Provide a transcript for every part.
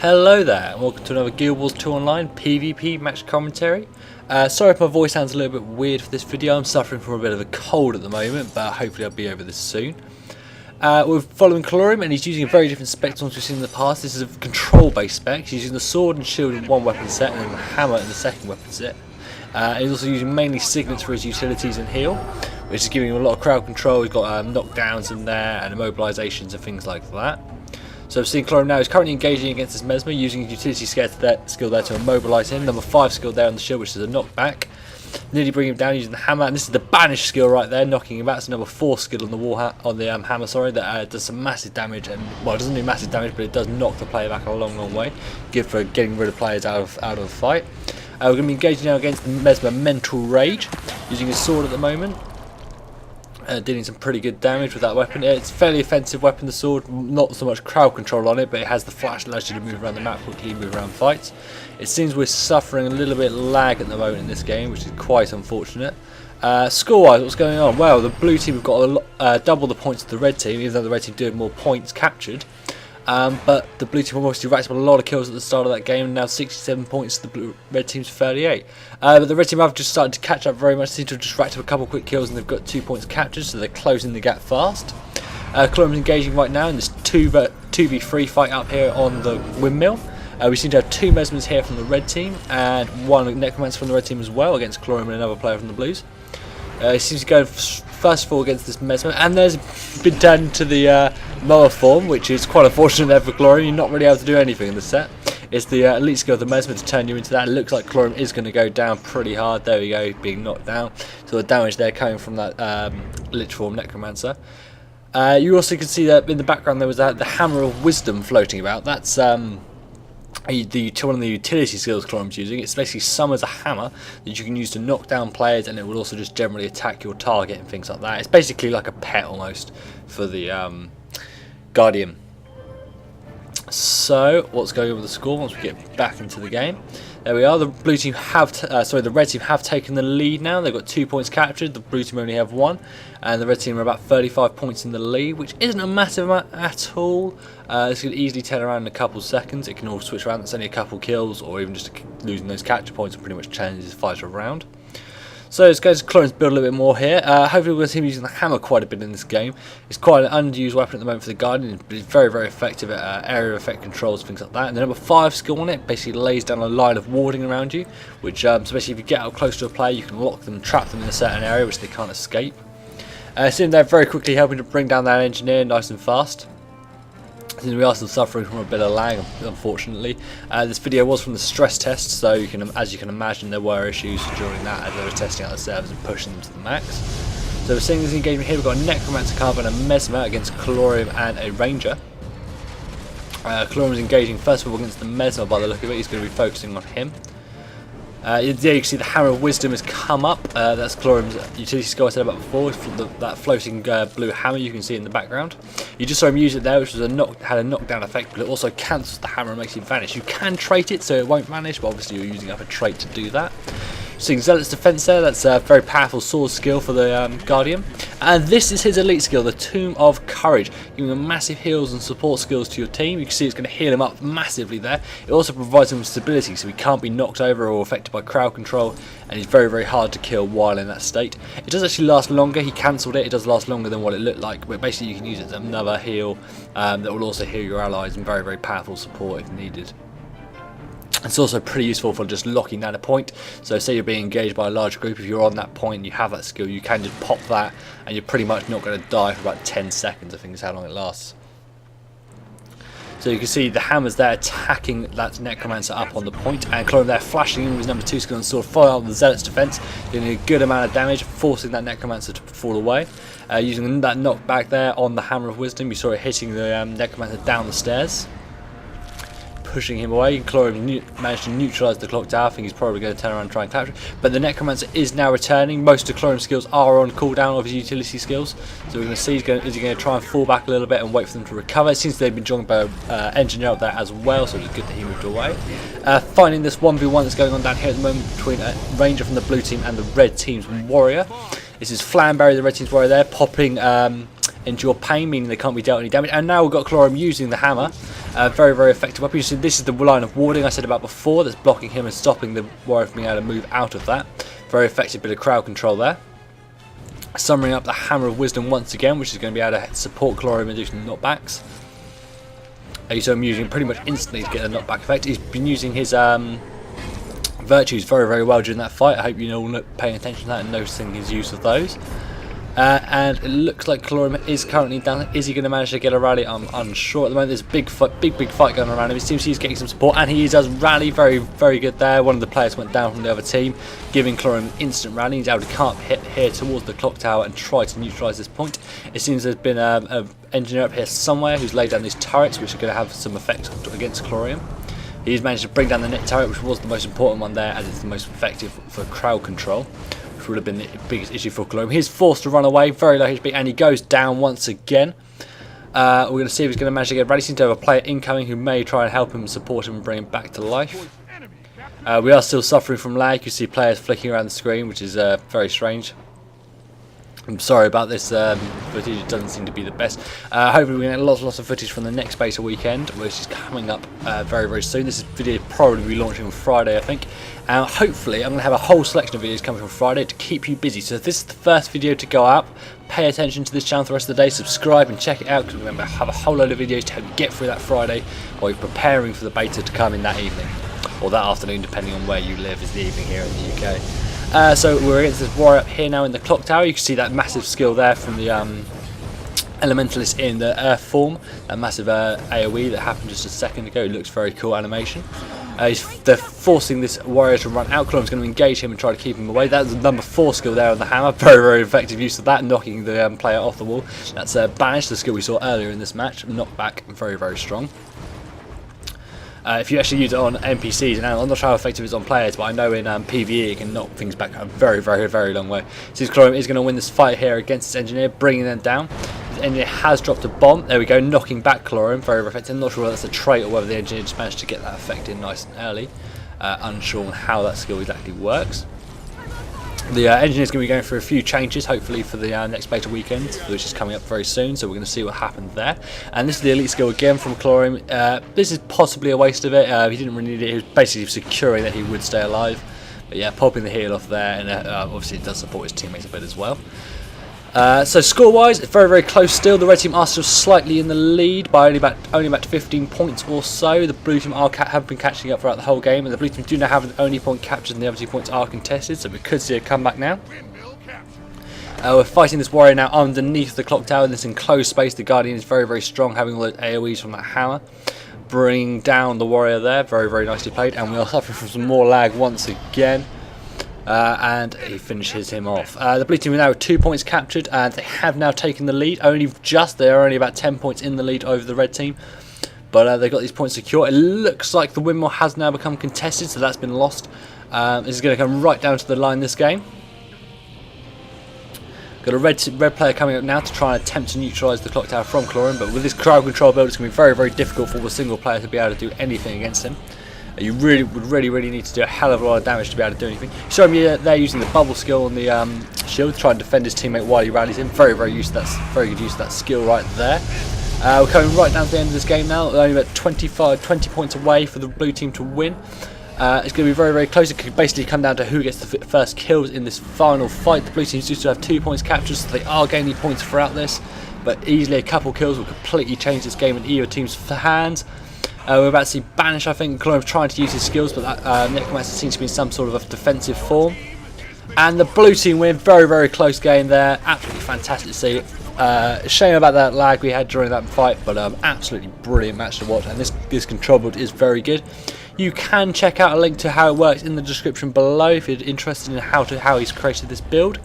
Hello there, and welcome to another Guild Wars 2 Online PvP match commentary. Sorry if my voice sounds a little bit weird for this video. I'm suffering from a bit of a cold at the moment, but hopefully I'll be over this soon. We're following Calorium, and he's using a very different spec to ones we've seen in the past. This is a control-based spec. He's using the sword and shield in one weapon set, and then the hammer in the second weapon set. He's also using mainly signets for his utilities and heal, which is giving him a lot of crowd control. He's got knockdowns in there, and immobilizations and things like that. So we've seen Calorium now is currently engaging against this Mesmer, using his utility skill there to immobilise him. Number 5 skill there on the shield, which is a knockback. Nearly bring him down using the hammer, and this is the banish skill right there, knocking him out. It's number 4 skill on the hammer, sorry, that does some massive damage, and well, it doesn't do massive damage, but it does knock the player back a long way, good for getting rid of players out of the fight. We're going to be engaging now against the Mesmer Mental Rage, using his sword at the moment. Dealing some pretty good damage with that weapon. It's a fairly offensive weapon, the sword, not so much crowd control on it, but it has the flash that allows you to move around the map quickly, move around fights. It seems we're suffering a little bit lag at the moment in this game, which is quite unfortunate. Score-wise, what's going on? Well, the blue team have got double the points of the red team, even though the red team do have more points captured. But the blue team obviously racked up a lot of kills at the start of that game, and now 67 points to the red team's 38. But the red team have just started to catch up very much, seem to have just racked up a couple of quick kills, and they've got 2 points captured, so they're closing the gap fast. Calorium's engaging right now in this 2v3 fight up here on the windmill. We seem to have 2 Mesmers here from the red team, and 1 Necromancer from the red team as well, against Calorium and another player from the blues. He seems to go first of all against this Mesmer, and there's been turned into the mower form, which is quite unfortunate there for Calorium. You're not really able to do anything in the set. It's the elite skill of the Mesmer to turn you into that. It looks like Calorium is going to go down pretty hard. There we go, being knocked down. So the damage there coming from that lich form Necromancer. You also can see that in the background there was the Hammer of Wisdom floating about. That's one of the utility skills Calorium's using. It's basically summons a hammer that you can use to knock down players, and it will also just generally attack your target and things like that. It's basically like a pet almost for the Guardian. So what's going on with the score once we get back into the game? There we are. The blue team have, the red team have taken the lead now. They've got 2 points captured. The blue team only have 1, and the red team are about 35 points in the lead, which isn't a massive amount at all. This could easily turn around in a couple seconds. It can all switch around. It's only a couple kills, or even just losing those capture points and pretty much changes the fight around. So let's go to Calorium's build a little bit more here. Hopefully we're going to see him using the hammer quite a bit in this game. It's quite an underused weapon at the moment for the Guardian, but it's very effective at area effect controls, things like that. And the number 5 skill on it basically lays down a line of warding around you, which especially if you get out close to a player, you can lock them and trap them in a certain area which they can't escape. Sitting there very quickly helping to bring down that engineer nice and fast. Since we are still suffering from a bit of lag, unfortunately. This video was from the stress test, so as you can imagine, there were issues during that as they were testing out the servers and pushing them to the max. So we're seeing this engagement here. We've got a Necromancer card and a Mesmer against Calorium and a Ranger. Calorium is engaging first of all against the Mesmer by the look of it. He's going to be focusing on him. Yeah, you can see the Hammer of Wisdom has come up. That's Calorium's utility skill I said about before. That floating blue hammer you can see in the background. You just saw him use it there, which was had a knockdown effect, but it also cancels the hammer and makes it vanish. You can trait it so it won't vanish, but obviously you're using up a trait to do that. Seeing Zealot's Defense there, that's a very powerful sword skill for the Guardian. And this is his elite skill, the Tomb of Courage, giving him massive heals and support skills to your team. You can see it's going to heal him up massively there. It also provides him with stability, so he can't be knocked over or affected by crowd control, and he's very hard to kill while in that state. It does actually last longer. He cancelled it. It does last longer than what it looked like, but basically you can use it as another heal that will also heal your allies, and very powerful support if needed. It's also pretty useful for just locking down a point. So say you're being engaged by a large group, if you're on that point and you have that skill, you can just pop that and you're pretty much not going to die for about 10 seconds, I think is how long it lasts. So you can see the hammers there attacking that Necromancer up on the point, and Calorium there flashing in with his number 2 skill and sword, following up the Zealot's Defense, doing a good amount of damage, forcing that Necromancer to fall away. Using that knockback there on the Hammer of Wisdom, you saw it hitting the Necromancer down the stairs, pushing him away. Calorium managed to neutralise the clock tower. I think he's probably going to turn around and try and capture it. But the Necromancer is now returning. Most of Calorium's skills are on cooldown of his utility skills. So we're going to see is he going to try and fall back a little bit and wait for them to recover. It seems they've been joined by an engineer up there as well, so it's good that he moved away. Finding this 1v1 that's going on down here at the moment between a Ranger from the blue team and the red team's Warrior. This is Flamberry, the red team's Warrior there, popping endure pain, meaning they can't be dealt any damage. And now we've got Calorium using the hammer Very, very effective weapon. You see, this is the line of warding I said about before that's blocking him and stopping the warrior from being able to move out of that. Very effective bit of crowd control there. Summoning up the Hammer of Wisdom once again, which is going to be able to support Chlorium and do some knockbacks. You saw him using pretty much instantly to get a knockback effect. He's been using his virtues very, very well during that fight. I hope you're all paying attention to that and noticing his use of those. And it looks like Chlorium is currently down. Is he going to manage to get a rally? I'm unsure at the moment. There's a big fight going around him. It seems he's getting some support, and he does rally very, very good there. One of the players went down from the other team, giving Chlorium an instant rally. He's able to come up here towards the clock tower and try to neutralise this point. It seems there's been an engineer up here somewhere who's laid down these turrets, which are going to have some effect against Chlorium. He's managed to bring down the net turret, which was the most important one there, as it's the most effective for crowd control, which would have been the biggest issue for Chlorium. He's forced to run away, very low HP, and he goes down once again. We're going to see if he's going to manage to get ready. Seems to have a player incoming who may try and help him, support him, and bring him back to life. We are still suffering from lag. You see players flicking around the screen, which is very strange. I'm sorry about this footage, it doesn't seem to be the best. Hopefully we can get lots of footage from the next beta weekend, which is coming up very, very soon. This video will probably be launching on Friday, I think. Hopefully I'm going to have a whole selection of videos coming from Friday to keep you busy. So if this is the first video to go up, pay attention to this channel for the rest of the day, subscribe and check it out, because remember, I have a whole load of videos to help you get through that Friday while you're preparing for the beta to come in that evening. Or that afternoon, depending on where you live, is the evening here in the UK. So we're against this warrior up here now in the clock tower. You can see that massive skill there from the elementalist in the earth form. That massive AoE that happened just a second ago. It looks very cool animation. They're forcing this warrior to run out. Chlorium's going to engage him and try to keep him away. That's the number 4 skill there on the hammer. Very, very effective use of that, knocking the player off the wall. That's Banish, the skill we saw earlier in this match. Knockback, very, very strong. If you actually use it on NPCs, and I'm not sure how effective it is on players, but I know in PvE it can knock things back a very, very, very long way. So Chlorium is going to win this fight here against his engineer, bringing them down. His engineer has dropped a bomb. There we go, knocking back Chlorium, very, very effective. I'm not sure whether that's a trait or whether the engineer just managed to get that effect in nice and early. Unsure on how that skill exactly works. The engineer is going to be going through a few changes, hopefully for the next beta weekend, which is coming up very soon, so we're going to see what happened there. And this is the elite skill again from Chlorium. This is possibly a waste of it. He didn't really need it. He was basically securing that he would stay alive. But yeah, popping the heal off there, and obviously it does support his teammates a bit as well. So score-wise, it's very, very close still. The red team are still slightly in the lead by only about 15 points or so. The blue team have been catching up throughout the whole game, and the blue team do now have an only point captured, and the other 2 points are contested. So we could see a comeback now. We're fighting this warrior now underneath the clock tower in this enclosed space. The Guardian is very, very strong, having all those AoEs from that hammer, bringing down the warrior there. Very, very nicely played, and we are suffering from some more lag once again. And he finishes him off. The blue team are now with 2 points captured, and they have now taken the lead. They are only about 10 points in the lead over the red team, but they've got these points secure. It looks like the windmill has now become contested, so that's been lost. This is going to come right down to the line this game. Got a red player coming up now to try and attempt to neutralise the clock tower from Chlorium, but with this crowd control build, it's going to be very, very difficult for a single player to be able to do anything against him. You would really need to do a hell of a lot of damage to be able to do anything. You saw him there using the bubble skill on the shield to try and defend his teammate while he rallies him. Very, very good use of that skill right there. We're coming right down to the end of this game now. Only about 20 points away for the blue team to win. It's going to be very, very close. It could basically come down to who gets the first kills in this final fight. The blue team used to have 2 points captured, so they are gaining points throughout this. But easily a couple kills will completely change this game in either team's hands. We're about to see Banish, I think. Chlorium's trying to use his skills, but that Necromancer seems to be in some sort of a defensive form. And the blue team win. Very, very close game there. Absolutely fantastic to see. Shame about that lag we had during that fight, but absolutely brilliant match to watch. And this control build is very good. You can check out a link to how it works in the description below if you're interested in how he's created this build.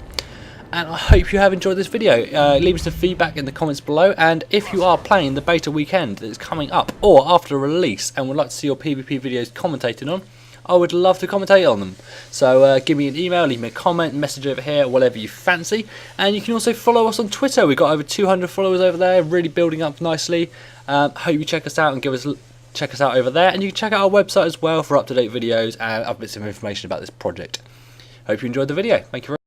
And I hope you have enjoyed this video. Leave me some feedback in the comments below, and if you are playing the beta weekend that is coming up or after release and would like to see your PvP videos commentated on, I would love to commentate on them. So give me an email, leave me a comment, message over here, whatever you fancy. And you can also follow us on Twitter. We've got over 200 followers over there, really building up nicely. Hope you check us out and check us out over there, and you can check out our website as well for up-to-date videos and other bits of information about this project. Hope you enjoyed the video. Thank you very much.